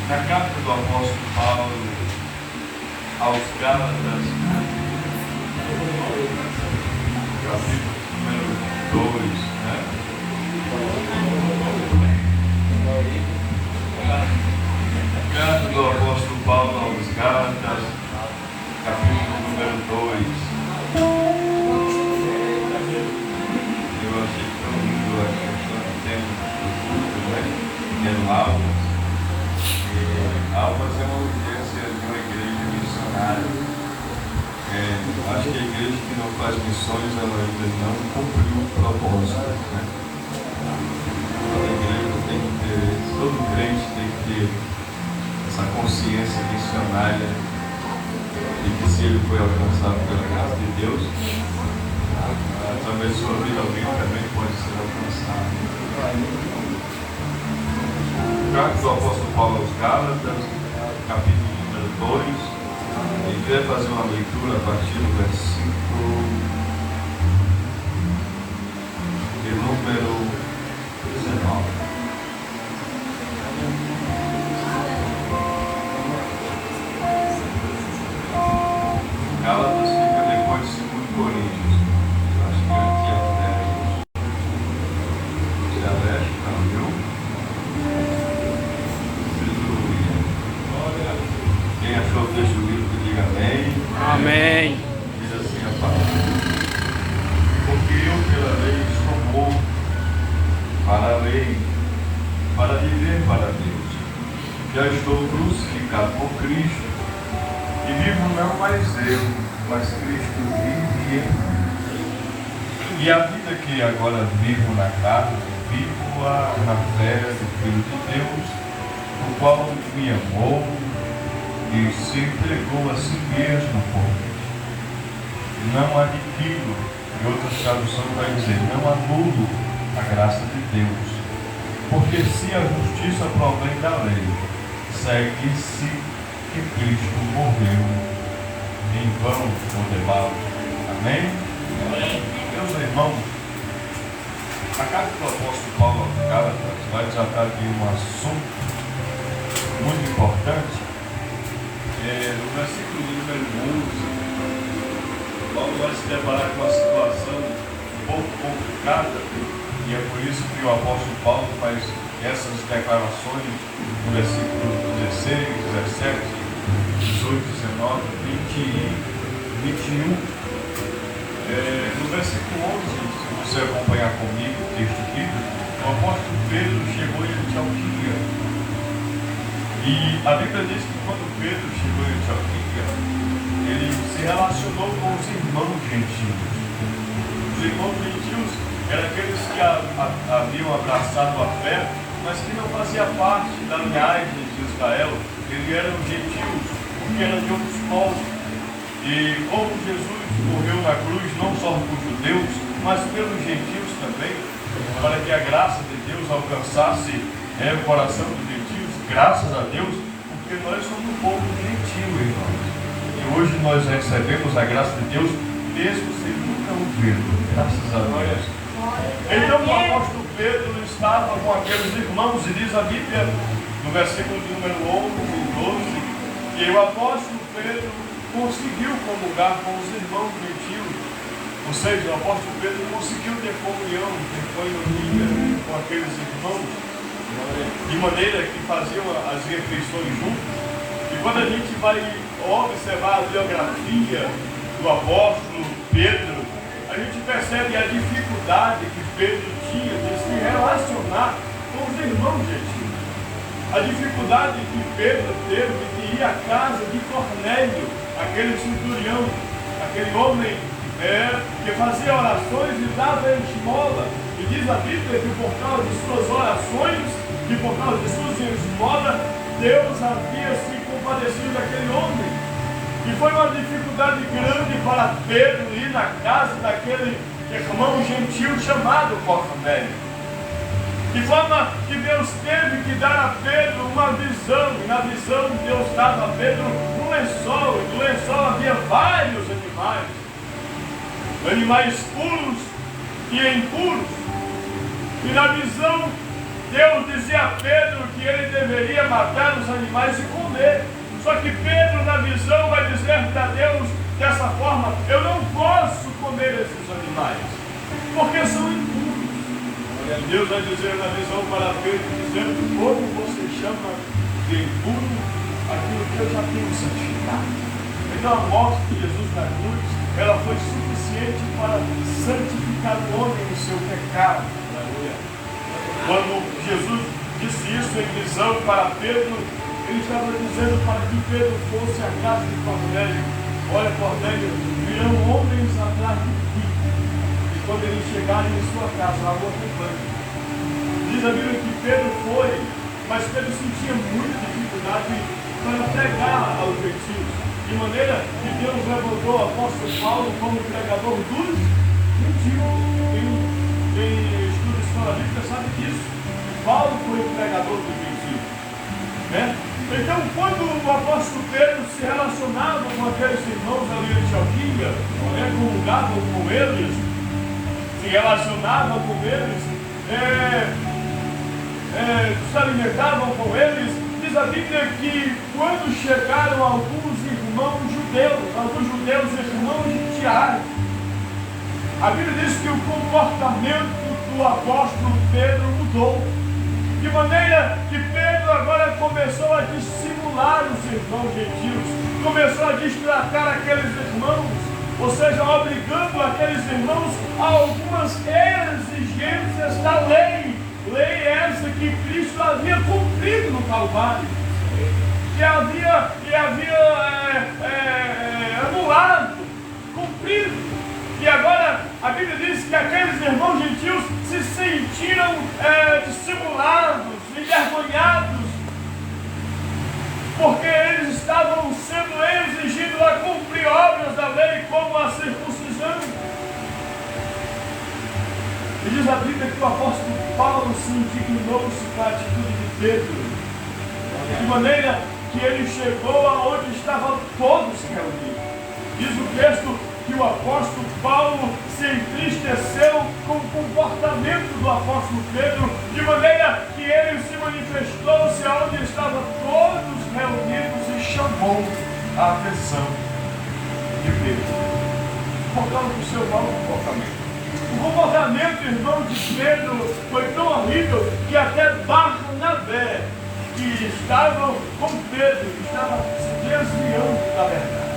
na carta do apóstolo Paulo aos Gálatas, capítulo número 2, né? Carta do apóstolo Paulo aos Gálatas, capítulo número 2. não faz missões, ela ainda não cumpriu o propósito, né? Toda igreja tem que ter, todo crente tem que ter essa consciência missionária de que se ele foi alcançado pela graça de Deus, através de sua vida alguém também pode ser alcançado. Carta do apóstolo Paulo aos Gálatas, capítulo número 2, a gente vai fazer uma leitura a partir do versículo de número 19. Gálatas fica depois de 2 Coríntios. Acho que aqui é Leste. É Leste, não, viu? Olha, quem achou o texto bíblico, diga amém. Amém. Diz assim a palavra: porque eu pela lei sou morto para a lei, para viver para Deus. Já estou crucificado por Cristo. E vivo não mais eu, mas Cristo vive em mim. E a vida que agora vivo na carne, vivo-a na fé do Filho de Deus, o qual me amou e se entregou a si mesmo por mim. Não adquiro, e outra tradução vai dizer, não anulo a graça de Deus. Porque se a justiça provém da lei, segue-se que Cristo morreu em vão por debaixo. Amém? Amém? Meus irmãos, a carta do apóstolo Paulo aos Gálatas vai tratar de um assunto muito importante. No versículo número 11, Paulo vai se deparar com uma situação um pouco complicada, e é por isso que o apóstolo Paulo faz essas declarações no versículo 16, 17, 18, 19, 20 e 21. No versículo 11, se você acompanhar comigo o texto bíblico, o apóstolo Pedro chegou em Antioquia. E a Bíblia diz que quando Pedro chegou em Antioquia, ele se relacionou com os irmãos gentios. Os irmãos gentios eram aqueles que haviam abraçado a fé, mas que não fazia parte da linhagem de Israel. Eles eram gentios, porque eram de outros povos. E como Jesus morreu na cruz, não só por judeus, mas pelos gentios também, para que a graça de Deus alcançasse o coração dos gentios, graças a Deus, porque nós somos um povo gentil, irmãos. E hoje nós recebemos a graça de Deus, mesmo sem nunca o ver, graças a Deus. Então o apóstolo Pedro estava com aqueles irmãos, e diz a Bíblia, no versículo de número 11 e 12, que o apóstolo Pedro conseguiu comungar com os irmãos gentios, ou seja, o apóstolo Pedro conseguiu ter comunhão, ter coinonia com aqueles irmãos, de maneira que faziam as refeições juntos. E quando a gente vai observar a biografia do apóstolo Pedro, a gente percebe a dificuldade que Pedro tinha de se relacionar com os irmãos gentios. A dificuldade que Pedro teve de ir à casa de Cornélio, aquele centurião, aquele homem que fazia orações e dava esmola. E diz a Bíblia que por causa de suas orações e por causa de suas esmolas, Deus havia se compadecido daquele homem. E foi uma dificuldade grande para Pedro ir na casa daquele irmão gentil chamado Cornélio. De forma que Deus teve que dar a Pedro uma visão, e na visão Deus dava a Pedro um lençol, e no lençol havia vários animais puros e impuros. E na visão Deus dizia a Pedro que ele deveria matar os animais e comer. Só que Pedro na visão vai dizer para Deus dessa forma: eu não posso comer esses animais, porque são impuros. Deus vai dizer na visão para Pedro, dizendo: como você chama de impuro aquilo que eu já tenho santificado? Então a morte de Jesus na cruz, ela foi suficiente para santificar o homem no seu pecado. Quando Jesus disse isso em visão para Pedro, ele estava dizendo para que Pedro fosse à casa de Cornélio: olha, Cornélio, virão homens atrás de dificuldade em sua casa, algo acompanha. Diz a Bíblia que Pedro foi, mas Pedro sentia muita dificuldade para pregar aos gentios, de maneira que Deus levantou o apóstolo Paulo como pregador dos gentios. Quem estuda história bíblica sabe disso. Paulo foi o pregador dos gentios, né? Então, quando o apóstolo Pedro se relacionava com aqueles irmãos ali de Antioquia, comungavam com eles, se relacionavam com eles, se alimentavam com eles, diz a Bíblia que quando chegaram alguns judeus irmãos de Tiago, a Bíblia diz que o comportamento do apóstolo Pedro mudou, de maneira que Pedro agora começou a dissimular os irmãos gentios, começou a destratar aqueles irmãos, ou seja, obrigando aqueles irmãos a algumas exigências da lei essa que Cristo havia cumprido no Calvário, que havia anulado, cumprido. E agora a Bíblia diz que aqueles irmãos gentios se sentiram dissimulados, envergonhados, porque eles estavam sendo exigidos a cumprir obras da lei, como a circuncisão. E diz a Bíblia que o apóstolo Paulo se indignou-se com a atitude de Pedro, de maneira que ele chegou aonde estavam todos reunidos. Diz o texto que o apóstolo Paulo se entristeceu com o comportamento do apóstolo Pedro, de maneira que ele se manifestou-se aonde estavam todos reunidos e chamou a atenção de Pedro por causa do seu mau comportamento. O comportamento, irmão, de Pedro foi tão horrível que até Barnabé, que estavam com Pedro, estava se desviando da verdade.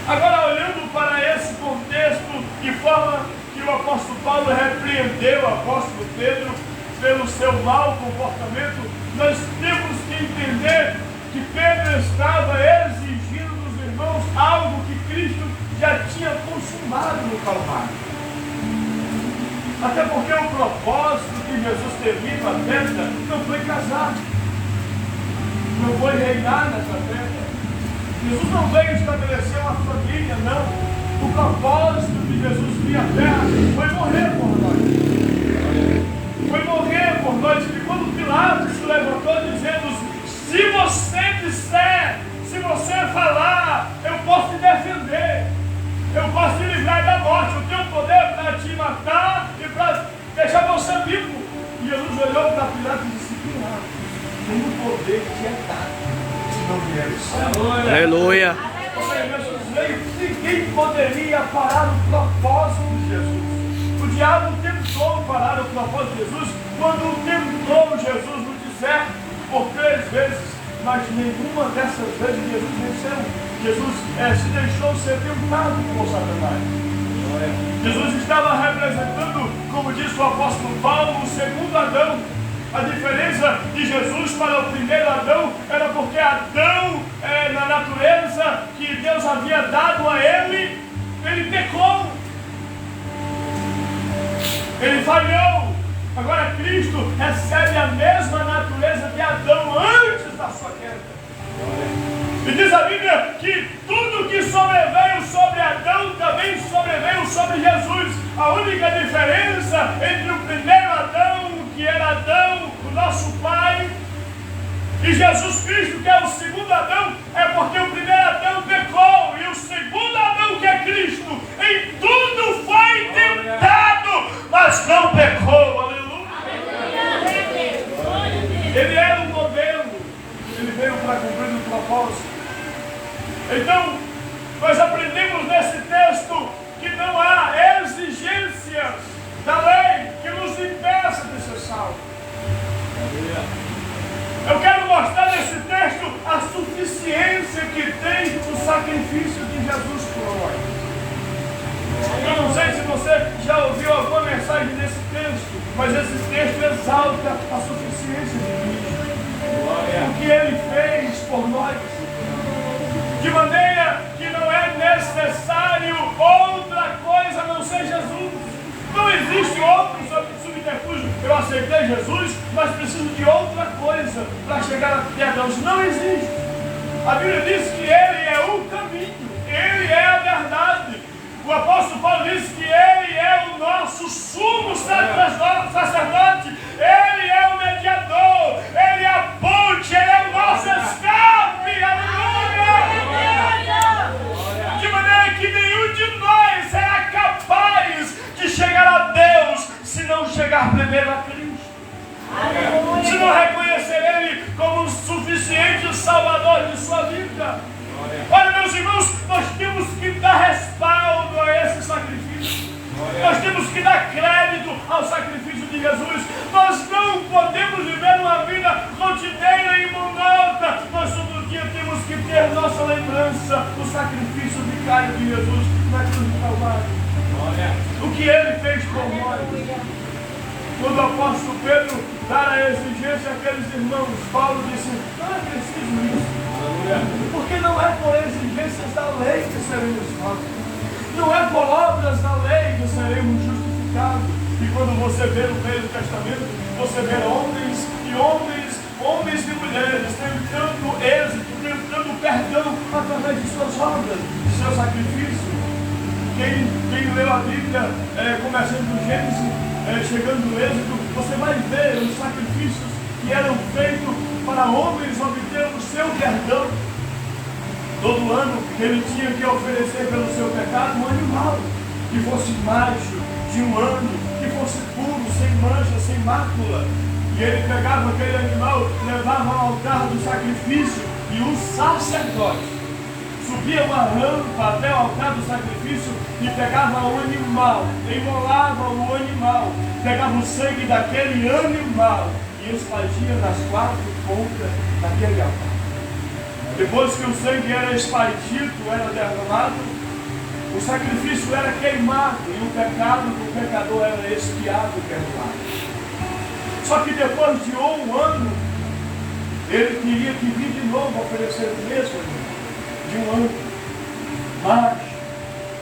Agora, olhando para esse contexto, de forma que o apóstolo Paulo repreendeu o apóstolo Pedro pelo seu mau comportamento, nós temos que entender que Pedro estava exigindo dos irmãos algo que Cristo já tinha consumado no Calvário. Até porque o propósito que Jesus teve vindo à terra não foi casar, não foi reinar nessa terra. Jesus não veio estabelecer uma família, não. O propósito de Jesus vir à terra foi morrer por nós. Foi morrer por nós. E quando Pilatos se levantou dizendo: se você disser, se você falar, eu posso te defender, eu posso te livrar da morte, eu tenho poder para te matar e para deixar você vivo. E Jesus olhou para Pilatos e disse: Pilatos, tem o poder que é dado. Aleluia. Jesus veio, ninguém poderia parar o propósito de Jesus. O diabo tentou parar o propósito de Jesus quando tentou Jesus no deserto por 3 vezes, mas nenhuma dessas vezes Jesus venceu. Jesus se deixou ser tentado por Satanás. Jesus estava representando, como disse o apóstolo Paulo, o segundo Adão. A diferença de Jesus para o primeiro Adão era porque Adão, na natureza que Deus havia dado a ele pecou. Ele falhou. Agora Cristo recebe a mesma natureza de Adão antes da sua queda. E diz a Bíblia que tudo que sobreveio sobre Adão também sobreveio sobre Jesus. A única diferença entre o primeiro Adão, que era Adão, o nosso pai, e Jesus Cristo, que é o segundo Adão, é porque o primeiro Adão pecou e o segundo Adão, que é Cristo, em tudo foi tentado, mas não pecou. Aleluia! Ele era um modelo, ele veio para cumprir o propósito. Então, nós aprendemos nesse texto que não há exigências da lei que nos impeça de ser salvos. Eu quero mostrar nesse texto a suficiência que tem o sacrifício de Jesus por nós. Eu não sei se você já ouviu alguma mensagem desse texto, mas esse texto exalta a suficiência de Cristo. O que Ele fez por nós. De maneira que não é necessário outra coisa a não ser Jesus. aceitei Jesus, mas preciso de outra coisa para chegar a perdão. Isso não existe. A Bíblia diz que Ele é o caminho, Ele é a verdade. O apóstolo Paulo diz que Ele é o nosso sumo sacerdote, Ele é o mediador, Ele é a ponte, Ele é o nosso escape. Aleluia! De maneira que nenhum de nós será capaz de chegar a Deus se não chegar primeiro a Cristo. Se não reconhecer Ele como o suficiente Salvador de sua vida. Olha, meus irmãos, nós temos que dar respaldo a esse sacrifício. Nós temos que dar crédito ao sacrifício de Jesus. Nós não podemos viver uma vida rotineira e monótona. Nós todo dia temos que ter nossa lembrança do sacrifício vicário de Jesus na cruz do Calvário. O que Ele fez por nós. Quando o apóstolo Pedro dá a exigência àqueles irmãos, Paulo disse: não é preciso isso. Porque não é por exigências da lei que seremos salvos. Não é por obras da lei que seremos justificados. E quando você vê no Velho Testamento, você vê homens e mulheres tentando êxito, tentando perdão através de suas obras, de seu sacrifício. Quem leu a Bíblia, começando do Gênesis, chegando no Êxodo, você vai ver os sacrifícios que eram feitos para homens obter o seu perdão. Todo ano ele tinha que oferecer pelo seu pecado um animal que fosse macho, de um ano, que fosse puro, sem mancha, sem mácula. E ele pegava aquele animal, levava ao altar do sacrifício, e o sacerdote subia uma rampa até o altar do sacrifício e pegava o animal, emolava o animal, pegava o sangue daquele animal e espargia nas 4 pontas daquele altar. Depois que o sangue era espargido, era derramado, o sacrifício era queimado e o pecado do pecador era expiado e perdoado. Só que depois de um ano, ele teria que vir de novo oferecer o mesmo animal, de um ano, mas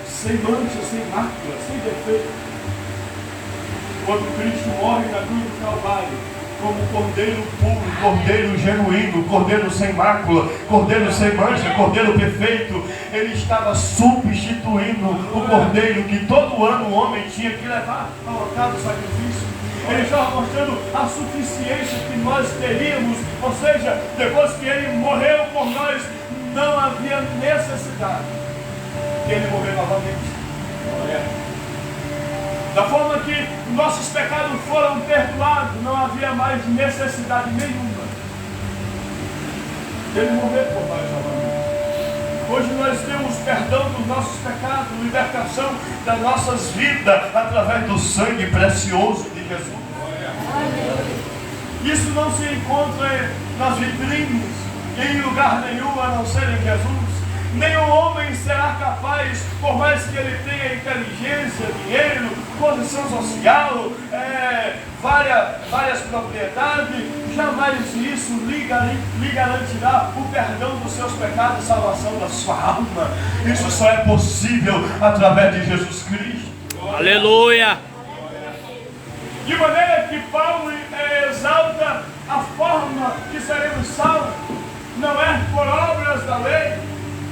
sem mancha, sem mácula, sem defeito. Quando Cristo morre na cruz do Calvário, como cordeiro puro, cordeiro genuíno, cordeiro sem mácula, cordeiro sem mancha, cordeiro perfeito, ele estava substituindo o cordeiro que todo ano o homem tinha que levar ao altar do sacrifício. Ele estava mostrando a suficiência que nós teríamos, ou seja, depois que ele morreu por nós, não havia necessidade de ele morrer novamente. Da forma que nossos pecados foram perdoados, não havia mais necessidade nenhuma dele morrer por nós novamente. Hoje nós temos perdão dos nossos pecados, libertação das nossas vidas através do sangue precioso de Jesus. Isso não se encontra nas vitrines, em lugar nenhum a não ser em Jesus. Nenhum homem será capaz, por mais que ele tenha inteligência, dinheiro, posição social, várias propriedades, jamais isso lhe garantirá o perdão dos seus pecados e salvação da sua alma. Isso só é possível através de Jesus Cristo. Aleluia! De maneira que Paulo exalta a forma que seremos salvos, não é por obras da lei,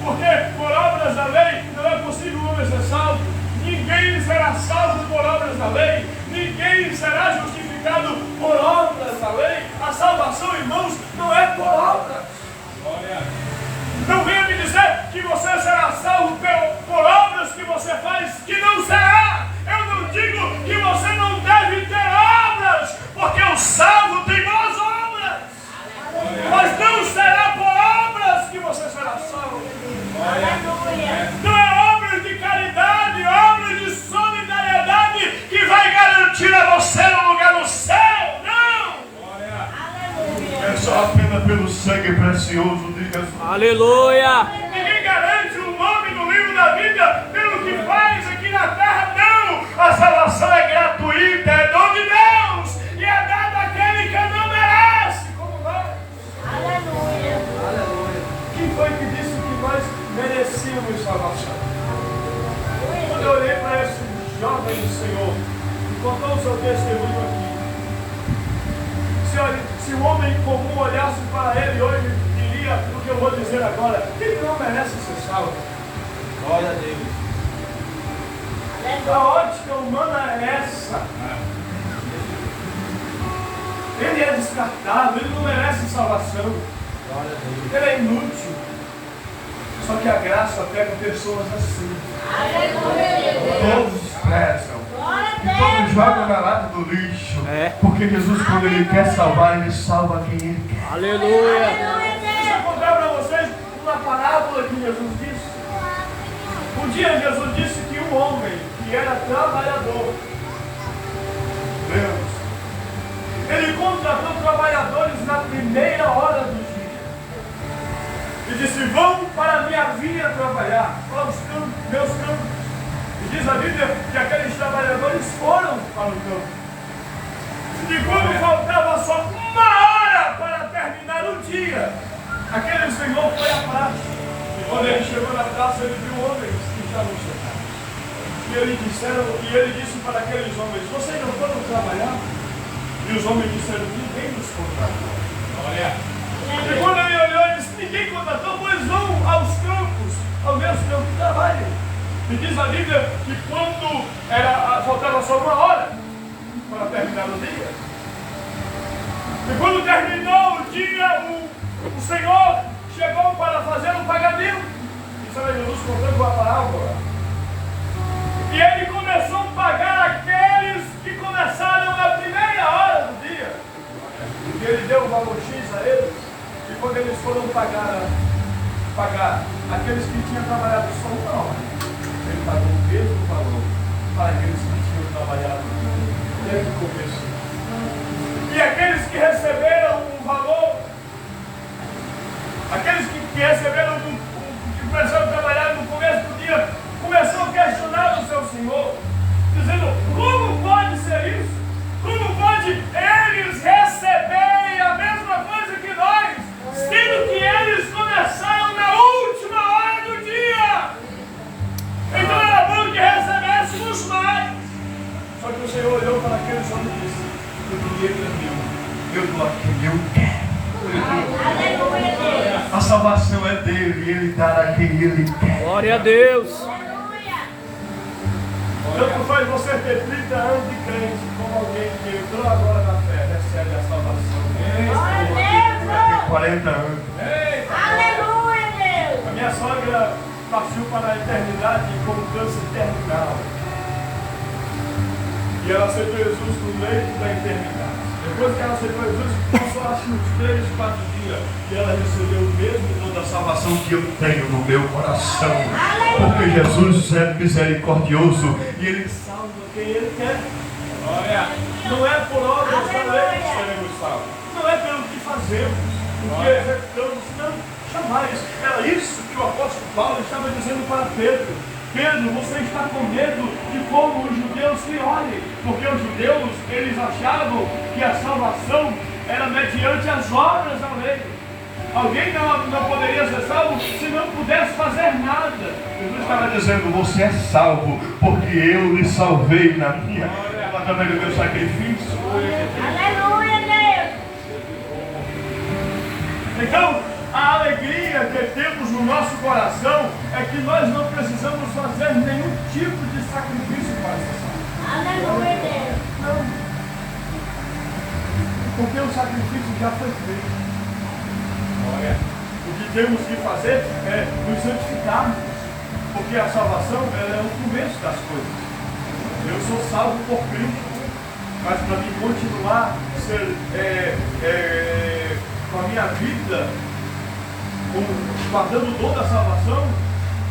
porque por obras da lei não é possível o homem ser salvo. Ninguém será salvo por obras da lei, ninguém será justificado por obras da lei. A salvação, irmãos, não é por obras. Não venha me dizer que você será salvo por obras que você faz, que não será. Eu não digo que você não deve ter obras, porque o salvo tem boas obras. Mas não será por obras que você será salvo. Não é obras de caridade, obras de solidariedade que vai garantir a você um lugar no céu. Não! É só apenas pelo sangue precioso de Jesus. Aleluia! Ninguém garante o nome no livro da vida pelo que faz aqui na terra. Não! A salvação é gratuita, é dom de Deus e é dada àquele que não merece, como nós. Aleluia. Quem foi que disse que nós merecíamos salvação? Quando eu olhei para esse jovem Senhor e contou o seu testemunho aqui, se o homem comum olhasse para ele hoje, diria o que eu vou dizer agora: ele não merece ser salvo. Glória a Deus. A ótica humana é essa. Ele é descartável, ele não merece salvação. Glória a Deus. Ele é inútil. Só que a graça pega pessoas assim. Todos prezam. E todos jogam na lata do lixo. É. Porque Jesus, quando Ele quer salvar, Ele salva quem Ele quer. Aleluia. Deixa eu contar para vocês uma parábola que Jesus disse. Um dia Jesus disse que um homem que era trabalhador, Deus, ele contratou trabalhadores na primeira hora do dia. E disse: vão para a minha vinha trabalhar, para os campos, meus campos. E diz a Bíblia que aqueles trabalhadores foram para o campo. E quando faltava só uma hora para terminar o dia, aquele senhor foi à praça. E quando ele chegou na praça, ele viu homens que estavam sentados. E ele disse para aqueles homens: vocês não foram trabalhar? E os homens disseram: ninguém nos contratou. Glória. E quando ele olhou, ele disse: ninguém contratou, pois vão aos campos, aos meus campos, trabalhem. E diz a Bíblia que quando faltava só uma hora para terminar o dia, e quando terminou o dia, o Senhor chegou para fazer um pagamento. Isso era Jesus contando uma parábola. E ele começou a pagar aqueles que começaram na primeira hora do dia. E ele deu um valor X a eles. E quando eles foram pagar aqueles que tinham trabalhado só uma hora, ele pagou o mesmo valor para aqueles que tinham trabalhado desde o começo. E aqueles que receberam um valor, aqueles que receberam que começaram a trabalhar no começo do dia, começaram a questionar o seu Senhor, dizendo: como pode ser isso? Como pode eles receberem a mesma coisa que nós, sendo que eles começaram na última hora do dia? Então era bom que recebêssemos mais. Só que o Senhor olhou para aqueles homens e disse: o dinheiro é meu, eu dou a quem eu quero. A salvação é dele, ele dá a quem ele quer. Glória a Deus. Tanto faz você ter 30 anos de crente, como alguém que entrou agora na fé, recebe a salvação. Tem 40 anos. Eita! Aleluia, Deus! A minha sogra partiu para a eternidade com câncer terminal. E ela aceitou Jesus no leito da eternidade. Depois que ela aceitou Jesus, passou acho uns 3, 4 dias. E ela recebeu o mesmo dom da salvação que eu tenho no meu coração. Porque Jesus é misericordioso e Ele salva quem Ele quer. Glória. Não é por obras da lei que seremos salvos. Não é pelo que fazemos, o que executamos. Não, jamais. Era isso que o apóstolo Paulo estava dizendo para Pedro. Pedro, você está com medo de como os judeus se olhem. Porque os judeus, eles achavam que a salvação era mediante as obras da lei. Alguém não poderia ser salvo se não pudesse fazer nada. Jesus estava dizendo: você é salvo, porque eu lhe salvei na minha, através do meu sacrifício. Aleluia, Deus! Então, a alegria que temos no nosso coração é que nós não precisamos fazer nenhum tipo de sacrifício para ser salvo. Aleluia, Deus! Não. Porque o sacrifício já foi feito. O que temos que fazer é nos santificarmos, porque a salvação ela é o começo das coisas. Eu sou salvo por Cristo, mas para mim continuar com a minha vida, guardando o dom da salvação,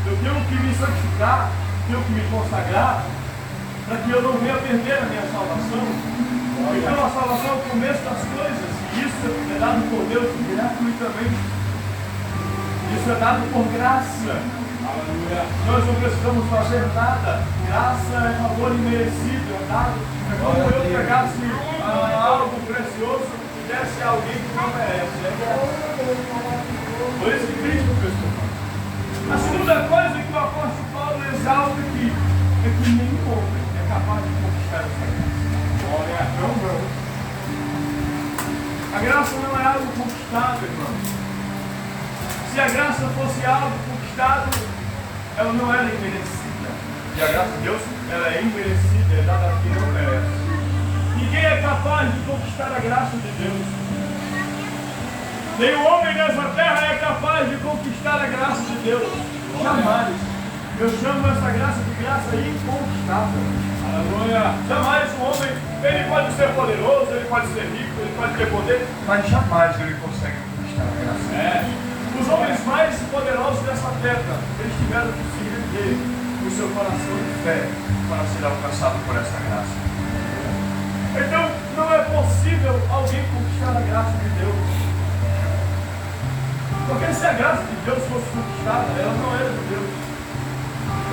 eu tenho que me santificar, tenho que me consagrar, para que eu não venha perder a minha salvação. Então a salvação é o começo das coisas, e isso é dado por Deus gratuitamente. Isso é dado por graça. Aleluia. Nós não precisamos fazer nada. Graça é favor imerecido, é dado. É como eu pegasse algo precioso e desse a alguém que não merece. É graça. Por isso que Cristo prestou. A segunda coisa que o apóstolo Paulo exalta aqui é que nenhum homem é capaz de conquistar essa graça. Não. A graça não é algo conquistado, irmão. Se a graça fosse algo conquistado, ela não era imerecida. E a graça de Deus, ela é imerecida, é dada a quem não merece. Ninguém é capaz de conquistar a graça de Deus. Nenhum homem nessa terra é capaz de conquistar a graça de Deus. Jamais. Eu chamo essa graça de graça inconquistável. Aleluia. Jamais um homem, ele pode ser poderoso, ele pode ser rico, ele pode ter poder, mas jamais ele consegue conquistar a graça. Os homens mais poderosos dessa terra, eles tiveram que se render no seu coração de fé para ser alcançado por essa graça. Então, não é possível alguém conquistar a graça de Deus. Porque se a graça de Deus fosse conquistada, ela não era de Deus.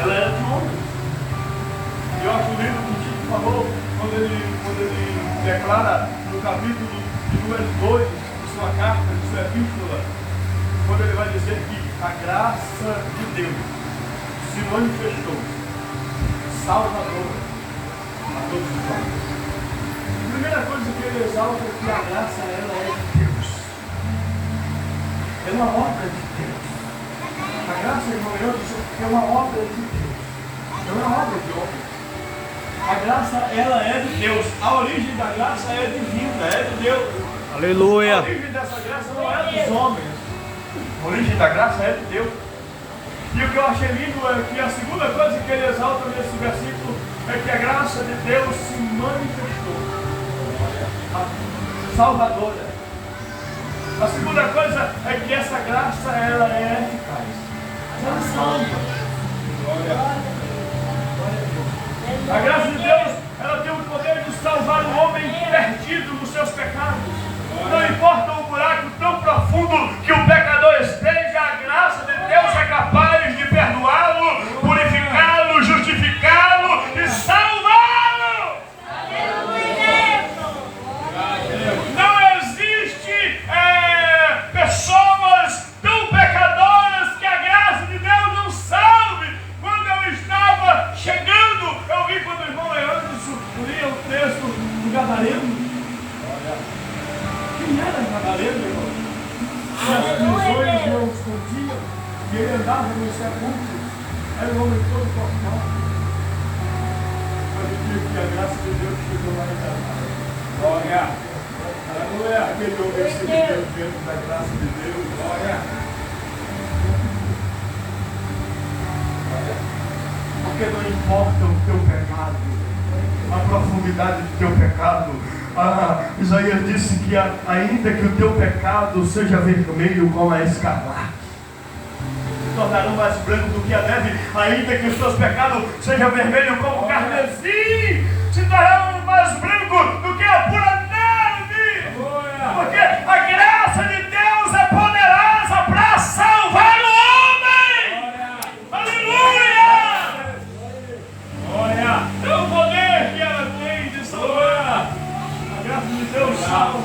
Ela era de homem. E eu acho lindo o que o Tito falou quando ele declara no capítulo de número 2 de sua carta, de sua epístola, quando ele vai dizer que a graça de Deus se manifestou salvadora a todos os homens. A primeira coisa que ele exalta é que a graça ela é de Deus. É uma obra de Deus. A graça, irmão, é uma obra de Deus. Não é uma obra de homem. A graça, ela é de Deus. A origem da graça é divina, é de Deus. Aleluia. A origem dessa graça não é dos homens. A origem da graça é de Deus. E o que eu achei lindo é que a segunda coisa que ele exalta nesse versículo é que a graça de Deus se manifestou. Salvadora. A segunda coisa é que essa graça ela é eficaz. Ela salva. A graça de Deus ela tem o poder de salvar o homem perdido nos seus pecados. Não importa o buraco tão profundo que o pecador esteja, a graça de Deus é capaz de perdoá-lo, purificá-lo, justificá-lo e salvá-lo. Não existe pessoas tão pecadoras que a graça de Deus não salve. Quando eu estava chegando, eu vi quando o irmão Leandro lia o texto do Gadareno. Quem era Gadareno, irmão? E as prisões não os continham, e ele andava nos sepulcros. Era um homem todo cortado. Mas eu digo que a graça de Deus chegou lá em casa. Glória! Aleluia! Aquele homem que se meteu dentro da graça de Deus. Glória! Porque não importa o teu pecado, a profundidade do teu pecado. Isaías disse que ainda que o teu pecado seja vermelho como a escarlate, se tornarão mais branco do que a neve. Ainda que os teus pecados sejam vermelhos como o carmesim, se tornarão mais branco do que a pura neve. Porque a graça de Deus é poderosa para salvar o homem. Aleluia! Glória! É o poder que ela tem de salvar. A graça de Deus salva.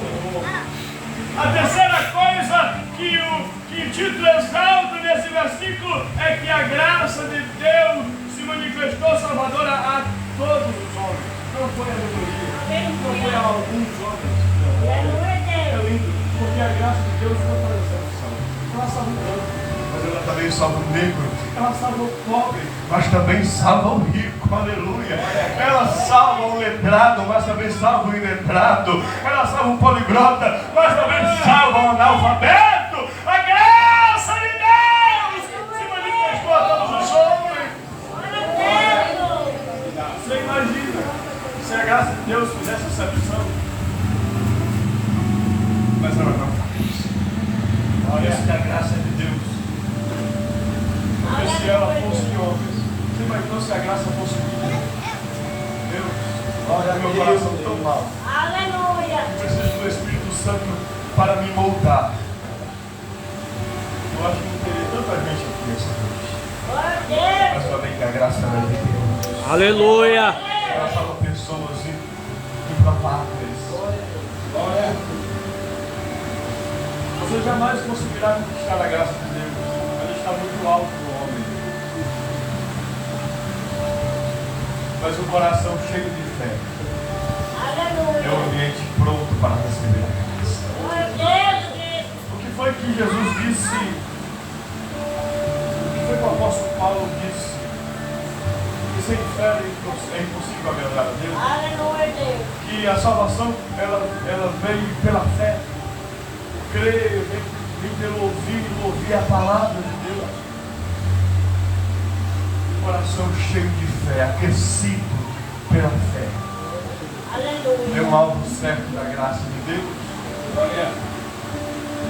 A terceira coisa que Tito exalta nesse versículo é que a graça de Deus se manifestou salvadora a todos os homens. Não foi a maioria, não foi a alguns homens. É lindo, porque a graça de Deus não foi a salvação. Ela salva o branco, mas ela também salva o negro. Ela salva o pobre, mas também salva o rico. Aleluia. Ela salva o letrado, mas também salva o iletrado. Ela salva o poliglota, mas também salva o analfabeto. A graça de Deus se manifestou a todos os homens. Você imagina se a graça de Deus fizesse essa missão? Mas ela não faz. Olha, se a graça de Deus, porque se ela fosse de homens, você imaginou se a graça fosse de Deus? Deus, olha meu coração tão mal. Aleluia. Eu preciso do Espírito Santo para me moldar. Eu acho que não teria tanta gente aqui essa noite. Glória a Deus. Mas também que a graça é de Deus. Aleluia. Ela salva pessoas improváveis. Glória. Você jamais conseguirá conquistar a graça de Deus. Ela está muito alto no homem. Mas o coração cheio de fé é Aleluia. um ambiente pronto para receber a graça. Glória foi que Jesus disse? O que foi que o apóstolo Paulo disse? Que sem fé é impossível agradar a Deus. Aleluia, Deus. Que a salvação ela veio pela fé. Crer, vem pelo ouvir a palavra de Deus. Um coração cheio de fé, aquecido pela fé. Aleluia. É um alvo certo da graça de Deus.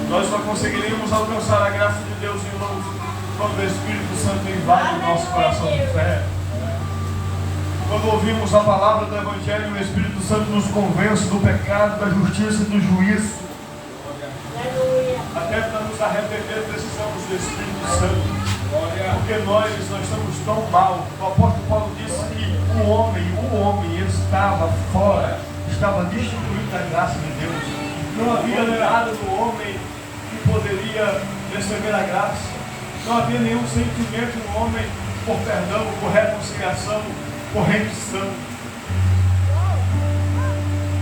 Nós só conseguiríamos alcançar a graça de Deus, irmãos, quando o Espírito Santo invade o nosso coração de fé. Quando ouvimos a palavra do Evangelho, o Espírito Santo nos convence do pecado, da justiça e do juízo. Aleluia. Até para nos arrepender precisamos do Espírito Santo. Porque nós estamos tão mal. O apóstolo Paulo disse que o homem estava fora, estava destituído da graça de Deus. Não havia nada no homem que poderia receber a graça. Não havia nenhum sentimento no homem por perdão, por reconciliação, por rendição.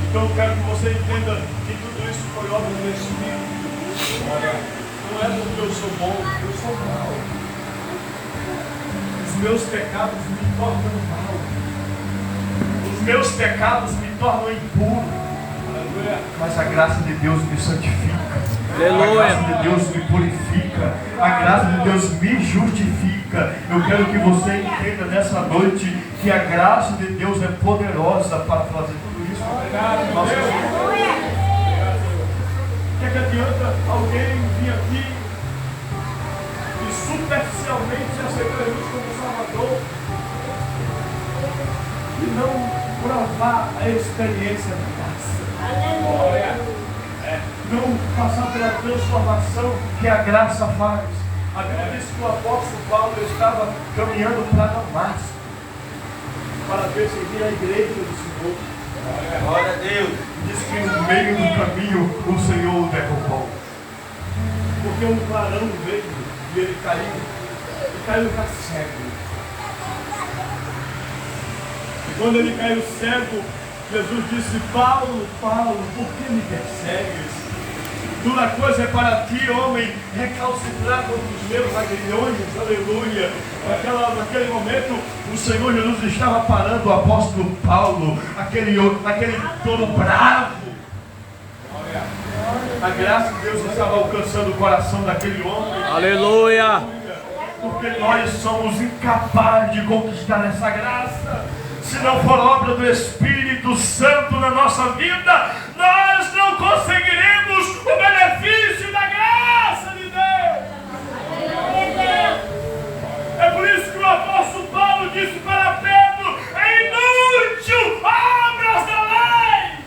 Então eu quero que você entenda que tudo isso foi obra do Espírito. Não é porque eu sou bom, eu sou mau. Os meus pecados me tornam mal. Os meus pecados me tornam impuro. Mas a graça de Deus me santifica. Aleluia. A graça de Deus me purifica. A graça de Deus me justifica. Eu quero que você entenda nessa noite que a graça de Deus é poderosa para fazer tudo isso. Nossa, o que é que adianta alguém vir aqui e superficialmente aceitar Jesus como Salvador e não provar a experiência da graça? Aleluia. Não passar pela transformação que a graça faz. A Bíblia diz que o apóstolo Paulo estava caminhando para Damasco para perseguir a igreja do Senhor. Glória a Deus. Diz que no meio do caminho o Senhor o derrubou. Porque um clarão veio e ele caiu já cego. E quando ele caiu cego, Jesus disse: Paulo, Paulo, por que me persegues? Dura coisa é para ti, homem, recalcitrar contra os meus aguilhões, aleluia. Naquele momento, o Senhor Jesus estava parando o apóstolo Paulo, aquele todo bravo. A graça de Deus estava alcançando o coração daquele homem. Aleluia. Porque nós somos incapazes de conquistar essa graça. Se não for obra do Espírito Santo na nossa vida, nós não conseguiremos o benefício da graça de Deus. É por isso que o apóstolo Paulo disse para Pedro: é inútil obras da lei.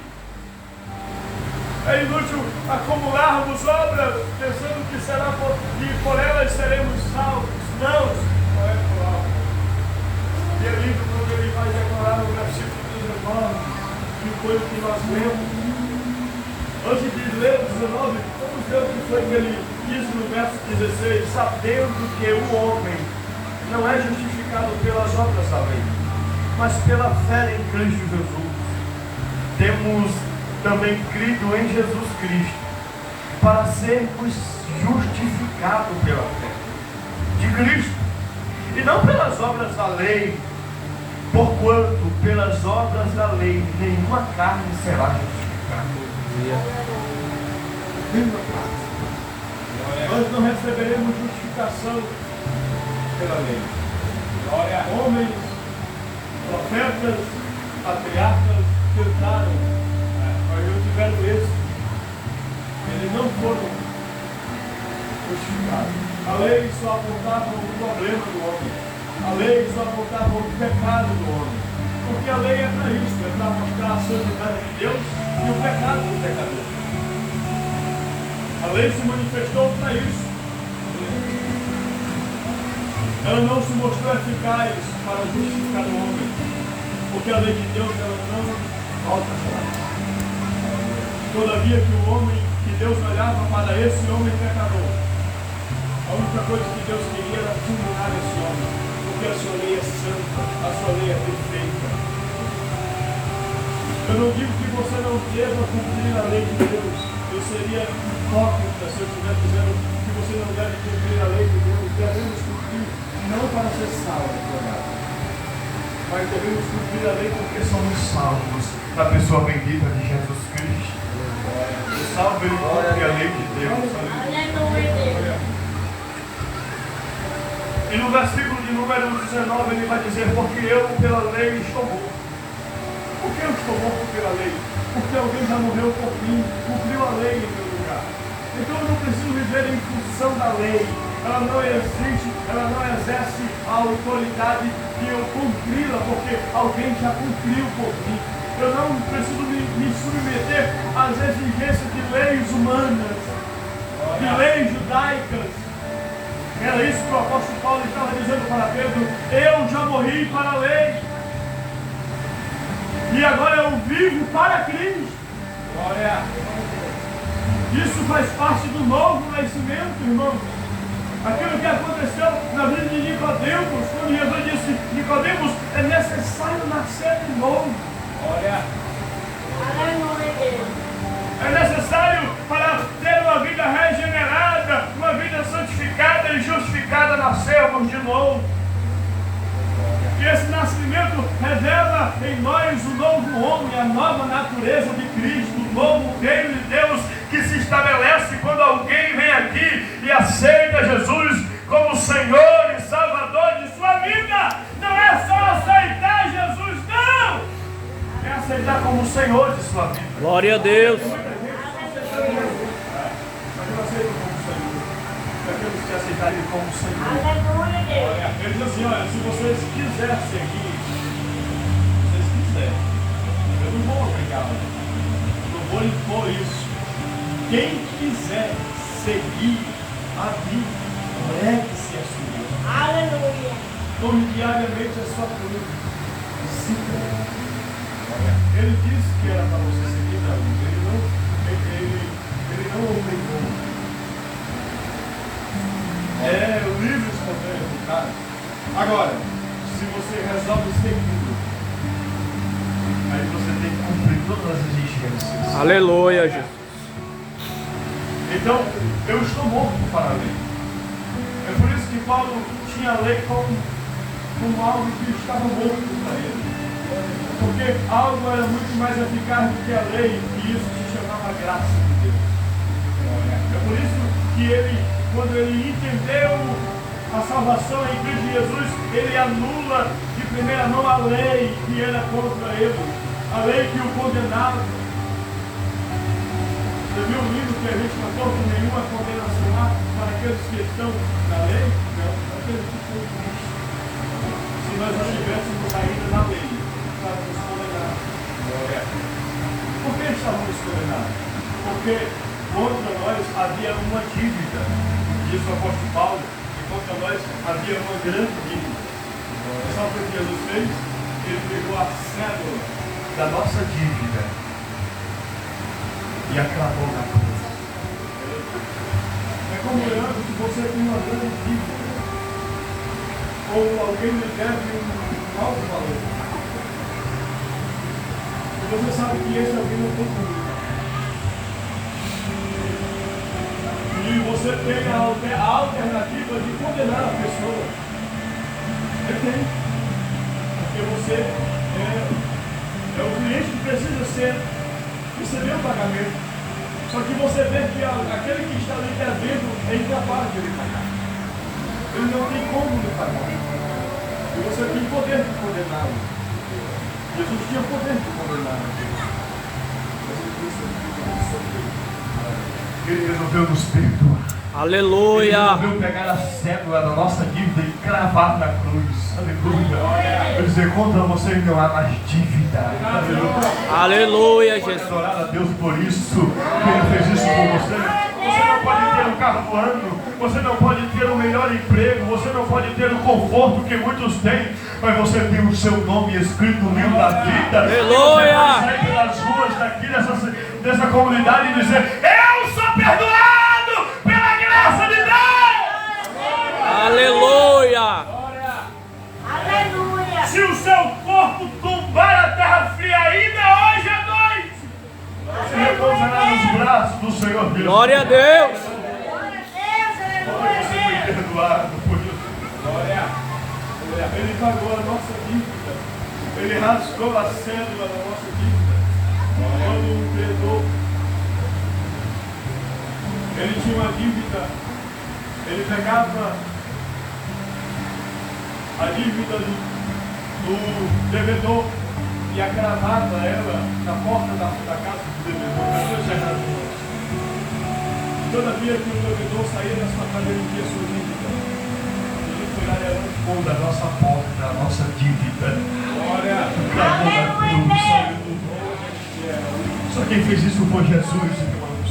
É inútil acumularmos obras pensando que por elas seremos salvos. Não é por obras. E é lindo quando ele vai declarar no versículo 19, que foi o que nós lemos. Antes de ler o 19, vamos ver o que foi que ele diz no verso 16: sabendo que o homem não é justificado pelas obras da lei, mas pela fé em Cristo Jesus. Temos também crido em Jesus Cristo, para sermos justificados pela fé de Cristo, e não pelas obras da lei, porquanto pelas obras da lei nenhuma carne será justificada. Nenhuma carne. Nós não receberemos justificação pela lei. Homens, profetas, patriarcas tentaram, mas não tiveram êxito. Eles não foram justificados. A lei só apontava o problema do homem. A lei só apontava o pecado do homem. Porque a lei é para isso, é para mostrar a santidade de Deus e o pecado do pecador. A lei se manifestou para isso. Ela não se mostrou eficaz para justificar o homem. Porque a lei de Deus ela não volta atrás. Todavia que o homem, que Deus olhava para esse homem pecador, a única coisa que Deus queria era fulminar esse homem, porque a sua lei é santa, a sua lei é perfeita. Eu não digo que você não deva cumprir a lei de Deus. Eu seria hipócrita se eu estiver dizendo que você não deve cumprir a lei de Deus. Devemos cumprir não para ser salvos, mas devemos cumprir a lei porque somos salvos Na pessoa bendita de Jesus Cristo. O salvo ele cumpre a lei de Deus. Aleluia. E no versículo de número 19 ele vai dizer: porque eu pela lei estou morto. Por que eu estou morto pela lei? Porque alguém já morreu por mim, cumpriu a lei em meu lugar. Então eu não preciso viver em função da lei. Ela não existe, ela não exerce a autoridade de eu cumpri-la, porque alguém já cumpriu por mim. Eu não preciso me submeter às exigências de leis humanas, de leis judaicas. Era isso que o apóstolo Paulo estava dizendo para Pedro: eu já morri para a lei. E agora eu vivo para Cristo. Glória. Isso faz parte do novo nascimento, irmãos. Aquilo que aconteceu na vida de Nicodemos, quando Jesus disse: Nicodemos, é necessário nascer de novo. Glória. Aleluia. É necessário para ter uma vida regenerada, uma vida santificada e justificada, nascermos de novo. E esse nascimento revela em nós o novo homem, a nova natureza de Cristo, o novo reino de Deus que se estabelece quando alguém vem aqui e aceita Jesus como Senhor e Salvador de sua vida. Não é só aceitar Jesus, não! É aceitar como Senhor de sua vida. Glória a Deus. Mas eu aceito como Senhor. Aqueles que aceitarem como Senhor. Aleluia. Ele diz assim: olha, se vocês quiserem seguir, eu não vou obrigá-los, eu não vou impor isso. Quem quiser seguir a mim, negue-se a si mesmo. Aleluia. Tome diariamente a sua cruz. Siga. Ele disse que era para você seguir a luz. Ele não obrigou. É o livre espontâneo do cara. Agora, se você resolve seguir, aí você tem que cumprir todas as exigências. Aleluia, Jesus. Então, eu estou morto para a lei. É por isso que Paulo tinha a lei como algo que estava morto para ele. Porque algo era muito mais eficaz do que a lei, e isso se chamava graça de Deus. É por isso que ele, quando ele entendeu a salvação em Cristo Jesus, ele anula de primeira mão a lei que era contra ele, a lei que o condenava. Você viu o livro que a gente não por nenhuma condenação lá para aqueles que estão na lei? Não, para aqueles que estão em Cristo. Se nós não estivéssemos ainda na lei, estávamos condenados. Por que estávamos condenados? Porque contra nós havia uma dívida. Diz o apóstolo Paulo, que contra nós havia uma grande dívida. E sabe o que Jesus fez? Ele pegou a cédula da nossa dívida e acabou na cruz. É como se você tem uma grande dívida, ou alguém lhe deve um alto valor, e você sabe que esse alguém não tem como. E você tem a alternativa de condenar a pessoa. Você tem. Porque você é o cliente que precisa receber o pagamento. Só que você vê que aquele que está ali devendo é incapaz de lhe pagar. Ele não tem como lhe pagar. E você tem poder de condená-lo. Jesus tinha poder de condená-lo. Ele resolveu nos perdoar. Aleluia. Ele resolveu pegar a cédula da nossa dívida e cravar na cruz. Aleluia. Ele dizer: contra vocês não há mais dívida. Aleluia, Pode Jesus. adorar a Deus por isso, que Ele fez isso por você. Você não pode ter um carro do ano, você não pode ter o melhor emprego, você não pode ter o conforto que muitos têm, mas você tem o seu nome escrito no livro da vida. Aleluia. Você pode sair pelas ruas daqui dessa comunidade e dizer: eu sou perdoado pela graça de Deus. Aleluia. Aleluia. Se o seu corpo tombar a terra fria ainda hoje à noite, você repousará nos braços do Senhor Deus. Glória a Deus. Você foi perdoado por Jesus. Glória. Ele pagou a nossa dívida. Ele rasgou a cédula da nossa dívida. Quando um credor, ele tinha uma dívida, ele pegava a dívida do devedor e acravava ela na porta da casa do devedor. Toda vez que o devedor saía da sua casa, ele via sua dívida. Ele foi lá e arrancou da nossa porta a nossa dívida. Glória! Só quem fez isso foi Jesus, irmãos.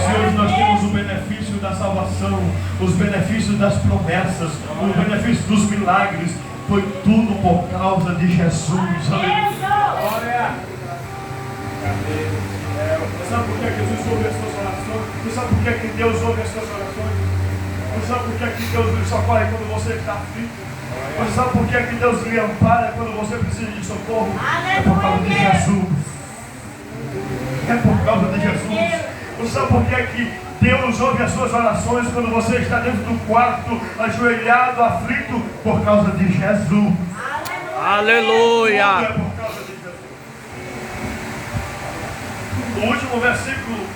Senhores, nós temos o benefício da salvação, os benefícios das promessas, os benefícios dos milagres. Foi tudo por causa de Jesus. Glória! Sabe por que Jesus ouve as suas orações? Você sabe por que Deus ouve as suas orações? Você sabe por que Deus lhe socorre quando você está aflito? Você sabe por que Deus lhe ampara quando você precisa de socorro? É por causa de Jesus. É por causa de Jesus. Você sabe por que Deus ouve as suas orações quando você está dentro do quarto, ajoelhado, aflito? Por causa de Jesus. Aleluia. É por causa de Jesus. O último versículo,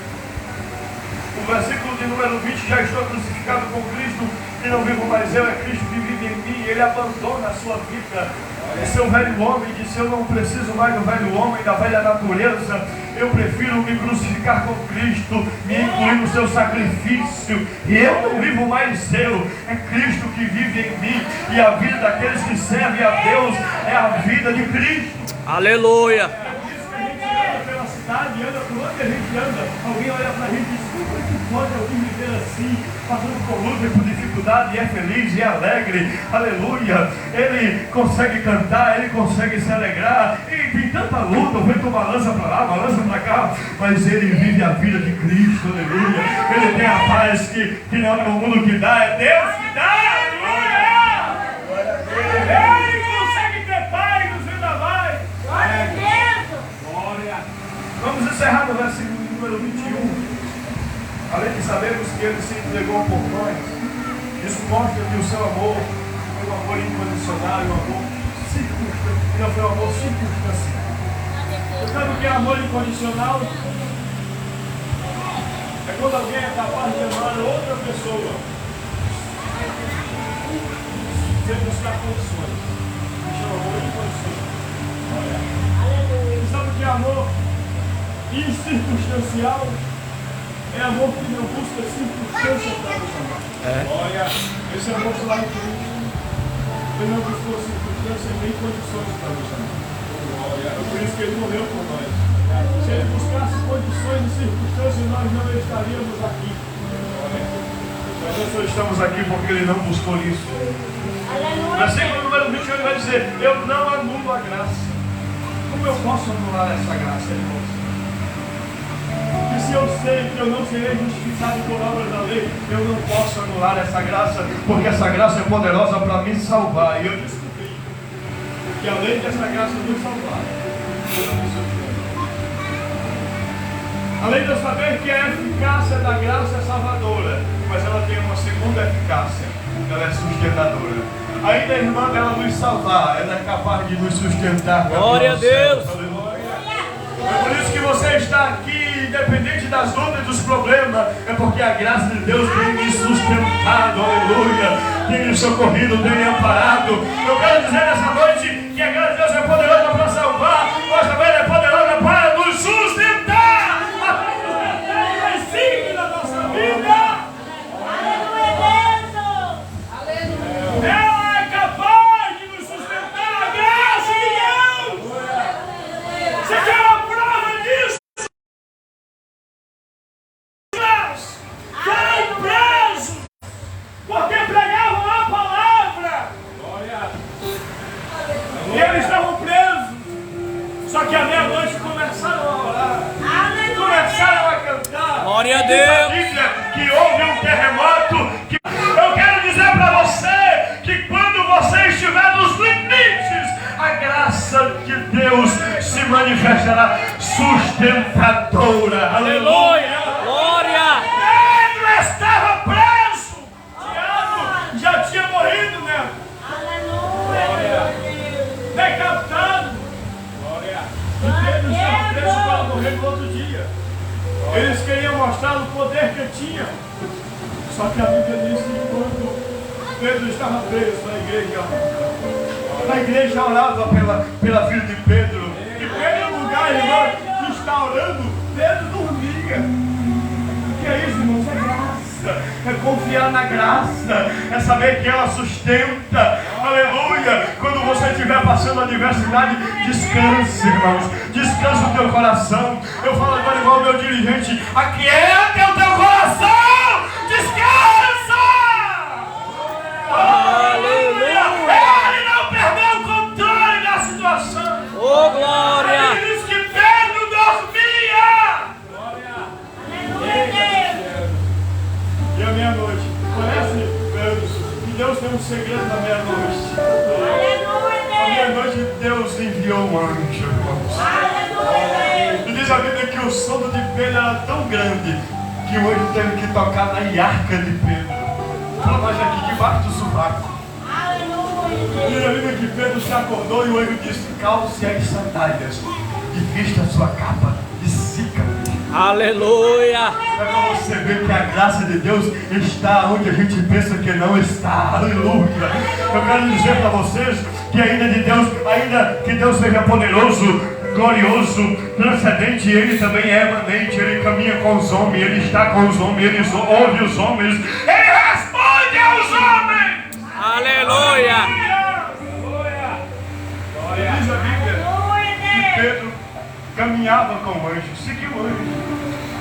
o versículo de número 20, já estou crucificado com Cristo e não vivo mais eu, é Cristo que vive em mim. Ele abandona a sua vida, o seu velho homem, disse: eu não preciso mais do velho homem, da velha natureza, eu prefiro me crucificar com Cristo, me incluir no seu sacrifício, e eu não vivo mais eu, é Cristo que vive em mim, e a vida daqueles que servem a Deus é a vida de Cristo. Aleluia. Pela cidade, anda por onde a gente anda, alguém olha pra gente e diz: como é que pode alguém viver assim, passando por luta e por dificuldade, e é feliz e é alegre, aleluia, ele consegue cantar, ele consegue se alegrar, e tem tanta luta, vem uma lança pra lá, uma lança pra cá, mas ele vive a vida de Cristo, aleluia, ele tem a paz que não é o mundo que dá, é Deus que dá, aleluia, ele consegue ter paz nos vendavais. Vamos encerrar no versículo número 21. Além de sabermos que ele se entregou por nós, isso mostra que o seu amor foi um amor incondicional, um amor circunstancial. Não foi um amor circunstancial. Você sabe o que é amor incondicional? É quando alguém é capaz de amar outra pessoa sem buscar condições. Isso é um amor incondicional. Você sabe o que é amor incircunstancial? É amor que não busca circunstância para nos amar. Olha, esse amor lá em Cristo, ele não buscou circunstância nem condições para nos amar. É por isso que ele morreu por nós. Se ele buscasse condições e circunstâncias, nós não estaríamos aqui. Mas nós só estamos aqui porque ele não buscou isso. Versículo número 21 ele vai dizer: eu não anulo a graça. Como eu posso anular essa graça, irmãos? E se eu sei que eu não serei justificado por obra da lei, eu não posso anular essa graça, porque essa graça é poderosa para me salvar. E eu descobri que além dessa graça nos salvar, além de eu saber que a eficácia da graça é salvadora, mas ela tem uma segunda eficácia, ela é sustentadora. Ainda a irmã dela nos salvar, ela é capaz de nos sustentar. Glória a Deus. É por isso que você está aqui, independente das lutas e dos problemas, é porque a graça de Deus tem me sustentado, aleluia, tem me socorrido, tem me amparado. Eu quero dizer nessa noite que a graça de Deus é poderosa para salvar, mas também é poderosa para nos sustentar. A insígnia da nossa vida. Ela é capaz de nos sustentar, a graça de Deus. Você quer uma prova disso? Foram presos porque pregavam a palavra. E eles estavam presos. Só que à meia-noite começaram a orar. Começaram a cantar. Glória a Diz Deus. a Bíblia que houve um terremoto. Eu quero dizer para você que quando você estiver nos limites, a graça de Deus se manifestará sustentadora. Aleluia! Glória. morrer no outro dia. Eles queriam mostrar o poder que tinha. Só que a Bíblia diz que quando Pedro estava preso na igreja orava pela vida de Pedro. E Pedro, no lugar, irmão, que está orando, Pedro dormia. O que é isso, irmãos? É graça. É confiar na graça. É saber que ela sustenta. Aleluia. Quando você estiver passando a adversidade, descanse, irmãos. Descansa o teu coração. Eu falo agora igual o meu dirigente. Aquieta o teu coração. Descansa. Aleluia. Ele não perdeu o controle da situação. Ô, glória. Ele diz que Pedro dormia. E a meia-noite, conhece Deus? Que Deus tem um segredo na meia-noite. À meia-noite Deus enviou um anjo, irmãos. E diz a Bíblia que o sono de Pedro era tão grande que o anjo teve que tocar na arca de Pedro. Para nós aqui debaixo do sovaco. Diz a Bíblia que Pedro se acordou e o anjo disse: calce as sandálias e vista a sua capa de sícaro. Aleluia. É para você ver que a graça de Deus está onde a gente pensa que não está. Aleluia. Eu quero dizer para vocês que ainda que Deus seja poderoso, glorioso, transcendente, Ele também é emanente. Ele caminha com os homens, Ele está com os homens, Ele ouve os homens, Ele responde aos homens. Aleluia. Diz a Bíblia que Pedro caminhava com o anjo, seguiu o anjo.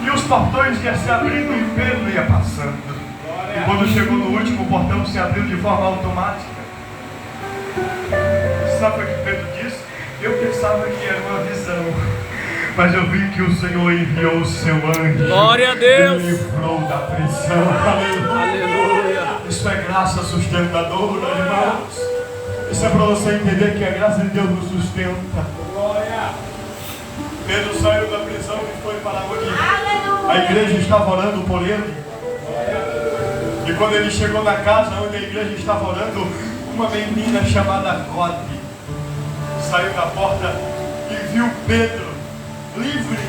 E os portões iam se abrindo e Pedro ia passando. E quando chegou no último, o portão se abriu de forma automática. Sabe o que Pedro disse? Eu pensava que era uma visão, mas eu vi que o Senhor enviou o seu anjo. Glória a Deus. E livrou da prisão. Aleluia. Isso é graça sustentadora, irmãos. Isso é para você entender que a graça de Deus nos sustenta. Pedro saiu da prisão e foi para onde a igreja estava orando por ele. E quando ele chegou na casa onde a igreja estava orando, uma menina chamada Rode saiu da porta e viu Pedro livre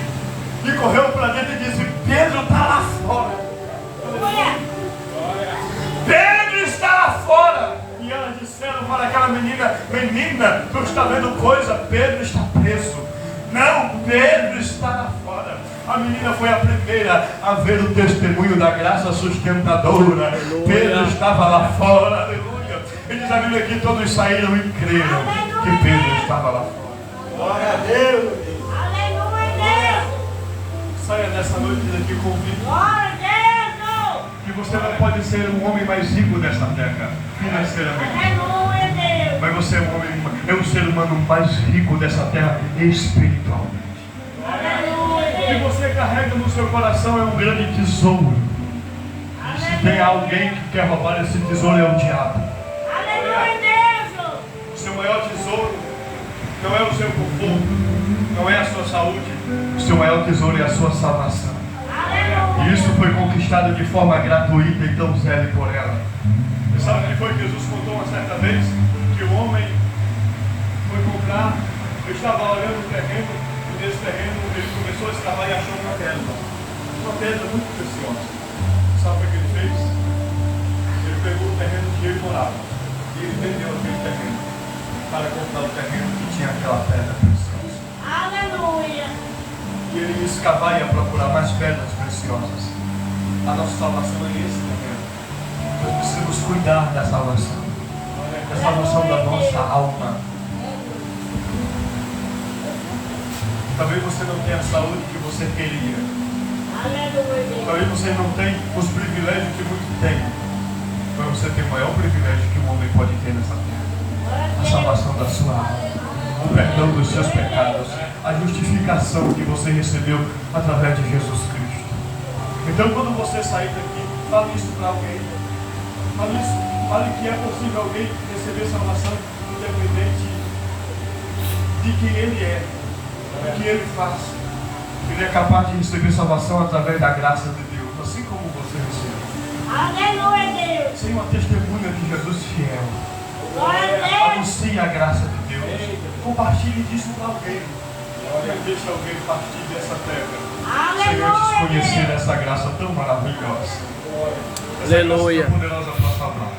e correu para dentro e disse: Pedro está lá fora. Pedro está lá fora. E elas disseram para aquela menina: menina, tu está vendo coisa? Pedro está preso. Não, Pedro está lá fora. A menina foi a primeira a ver o testemunho da graça sustentadora. Aleluia. Pedro estava lá fora. Aleluia. E diz a Bíblia que todos saíram e creram que Pedro estava lá fora. Glória a Deus. Aleluia. Saia dessa noite daqui com vida. Glória a Deus. Que você não pode ser um homem mais rico dessa terra, financeiramente. Aleluia, Deus. Mas você é um ser humano mais rico dessa terra espiritualmente. O que você carrega no seu coração é um grande tesouro. E se tem alguém que quer roubar esse tesouro, é o diabo. O seu maior tesouro não é o seu conforto, não é a sua saúde. O seu maior tesouro é a sua salvação. E isso foi conquistado de forma gratuita, então zele por ela. Você sabe o que foi que Jesus contou uma certa vez? Que o homem foi comprar, eu estava olhando o terreno, e nesse terreno ele começou a escavar e achou uma pedra muito preciosa. Sabe o que ele fez? Ele pegou o terreno que ele morava e ele vendeu aquele terreno para comprar o terreno que tinha aquela pedra preciosa. Aleluia! E ele ia escavar e ia procurar mais pedras preciosas. A nossa salvação é esse terreno. Nós precisamos cuidar da salvação da nossa alma. Talvez você não tenha a saúde que você queria. Talvez você não tenha os privilégios que muitos têm. Mas você tem o maior privilégio que um homem pode ter nessa terra: a salvação da sua alma, o perdão dos seus pecados, a justificação que você recebeu através de Jesus Cristo. Então, quando você sair daqui, fale isso para alguém. Fale isso. Fale que é possível alguém receber salvação independente de quem ele é, do que ele faz. Ele é capaz de receber salvação através da graça de Deus, assim como você recebeu. Aleluia, Deus! Sem uma testemunha de Jesus fiel. Anuncie a graça de Deus. Compartilhe disso com alguém. Olha, deixa alguém partir dessa terra. Senhor, desconhecer Aleluia. essa graça tão maravilhosa. Essa Aleluia. Essa graça tão poderosa para salvar.